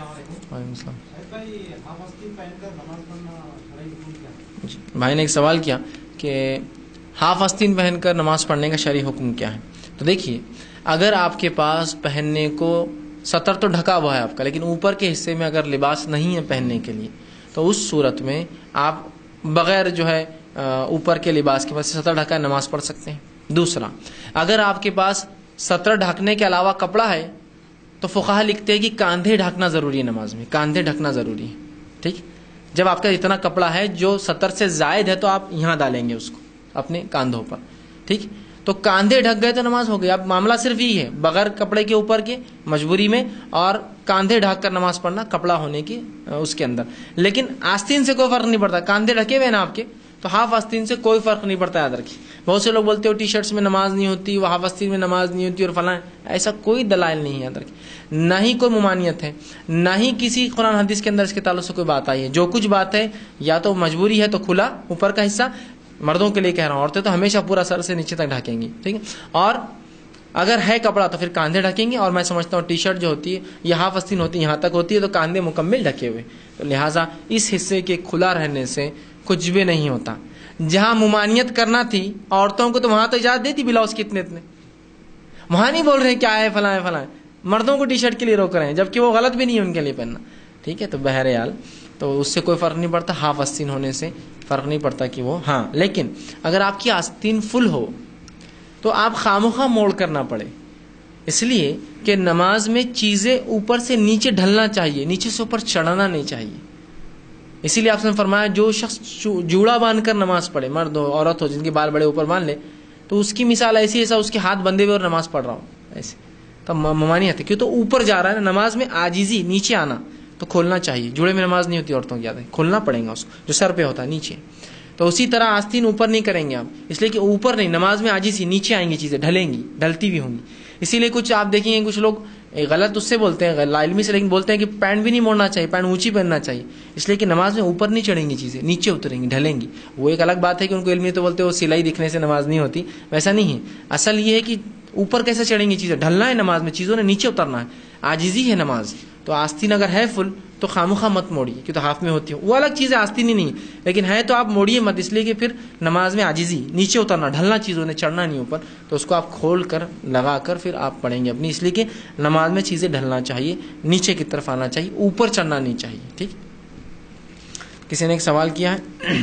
وعلیکم السلام. بھائی نے ایک سوال کیا کہ ہاف آستین پہن کر نماز پڑھنے کا شرعی حکم کیا ہے. تو دیکھیے، اگر آپ کے پاس پہننے کو سطر تو ڈھکا ہوا ہے آپ کا، لیکن اوپر کے حصے میں اگر لباس نہیں ہے پہننے کے لیے، تو اس صورت میں آپ بغیر جو ہے اوپر کے لباس کے پاس سطر ڈھکا نماز پڑھ سکتے ہیں. دوسرا، اگر آپ کے پاس سطر ڈھکنے کے علاوہ کپڑا ہے تو فقہا لکھتے ہیں کہ کاندھے ڈھکنا ضروری ہے نماز میں، کاندھے ڈھکنا ضروری ہے. ٹھیک، جب آپ کا اتنا کپڑا ہے جو سطر سے زائد ہے تو آپ یہاں ڈالیں گے اس کو اپنے کاندھوں پر. ٹھیک، تو کاندھے ڈھک گئے تو نماز ہو گئی. اب معاملہ صرف یہی ہے، بغیر کپڑے کے اوپر کے مجبوری میں، اور کاندھے ڈھک کر نماز پڑھنا کپڑا ہونے کی اس کے اندر. لیکن آستین سے کوئی فرق نہیں پڑتا، کاندھے ڈھکے ہوئے نا آپ کے، تو ہاف آستین سے کوئی فرق نہیں پڑتا. یاد رکھیے، بہت سے لوگ بولتے ہو ٹی شرٹس میں نماز نہیں ہوتی، وہ ہاف آستین میں نماز نہیں ہوتی اور فلاں، ایسا کوئی دلائل نہیں ہے. یاد رکھیے، نہ ہی کوئی ممانعت ہے، نہ ہی کسی قرآن حدیث کے اندر اس کے تعلق سے کوئی بات آئی ہے. جو کچھ بات ہے یا تو مجبوری ہے تو کھلا اوپر کا حصہ، مردوں کے لیے کہہ رہا ہوں، عورتیں تو ہمیشہ پورا سر سے نیچے تک ڈھکیں گی. ٹھیک ہے، اور اگر ہے کپڑا تو پھر کاندھے ڈھکیں گے. اور میں سمجھتا ہوں ٹی شرٹ جو ہوتی ہے یہ ہاف آستین ہوتی ہے، یہاں تک ہوتی ہے، تو کاندھے مکمل ڈھکے ہوئے. تو لہٰذا اس حصے کے کھلا رہنے سے کچھ بھی نہیں ہوتا. جہاں ممانعت کرنا تھی عورتوں کو تو وہاں تو اجازت دیتی بلاؤز کتنے اتنے، وہاں نہیں بول رہے کیا ہے فلاں فلاں. مردوں کو ٹی شرٹ کے لیے روک رہے ہیں، جبکہ وہ غلط بھی نہیں ہے ان کے لیے پہننا. ٹھیک ہے، تو بہرحال تو اس سے کوئی فرق نہیں پڑتا، ہاف آستین ہونے سے فرق نہیں پڑتا کہ وہ ہاں. لیکن اگر آپ کی آستین فل ہو تو آپ خامخواہ موڑ کرنا پڑے، اس لیے کہ نماز میں چیزیں اوپر سے نیچے ڈھلنا چاہیے، نیچے سے اوپر چڑھنا نہیں چاہیے. اسی لیے آپ نے فرمایا جو شخص جوڑا باندھ کر نماز پڑھے، مرد ہو عورت ہو، جن کے بال بڑے اوپر باندھ لے، تو اس کی مثال ایسی ایسا اس کے ہاتھ بندھے ہوئے اور نماز پڑھ رہا ہوں ایسے. تو ممانعت ہے، کیوں تو اوپر جا رہا ہے نا. نماز میں عاجزی، نیچے آنا تو کھولنا چاہیے. جوڑے میں نماز نہیں ہوتی عورتوں کی، یاد ہے، کھولنا پڑے گا اس کو جو سر پہ ہوتا ہے نیچے. تو اسی طرح آستین اوپر نہیں کریں گے آپ، اس لیے کہ اوپر نہیں، نماز میں عاجزی، نیچے آئیں گی چیزیں، ڈھلیں گی، ڈھلتی بھی ہوں گی. اسی لیے کچھ آپ دیکھیں گے کچھ لوگ غلط اس سے بولتے ہیں لا علمی سے، لیکن بولتے ہیں کہ پینٹ بھی نہیں موڑنا چاہیے، پینٹ اونچی پہننا چاہیے، اس لیے کہ نماز میں اوپر نہیں چڑھیں گی چیزیں، نیچے اتریں گی، ڈھلیں گی. وہ ایک الگ بات ہے کہ ان کو علمی تو بولتے ہیں وہ سلائی دکھنے سے نماز نہیں ہوتی، ویسا نہیں ہے. اصل یہ ہے کہ اوپر کیسے چڑھیں گی چیزیں، ڈھلنا ہے نماز میں، چیزوں نے نیچے اترنا ہے، عاجزی ہے نماز. تو آستین اگر ہے فل تو خامخواہ مت موڑیے، کہ تو ہاف میں ہوتی ہے وہ الگ چیز ہے، آستین ہی نہیں ہے، لیکن ہے تو آپ موڑیے مت، اس لیے کہ پھر نماز میں عاجزی، نیچے اترنا، ڈھلنا، چیزوں نے چڑھنا نہیں اوپر، تو اس کو آپ کھول کر لگا کر پھر آپ پڑھیں گے اپنی. اس لیے کہ نماز میں چیزیں ڈھلنا چاہیے، نیچے کی طرف آنا چاہیے، اوپر چڑھنا نہیں چاہیے. ٹھیک، کسی نے ایک سوال کیا ہے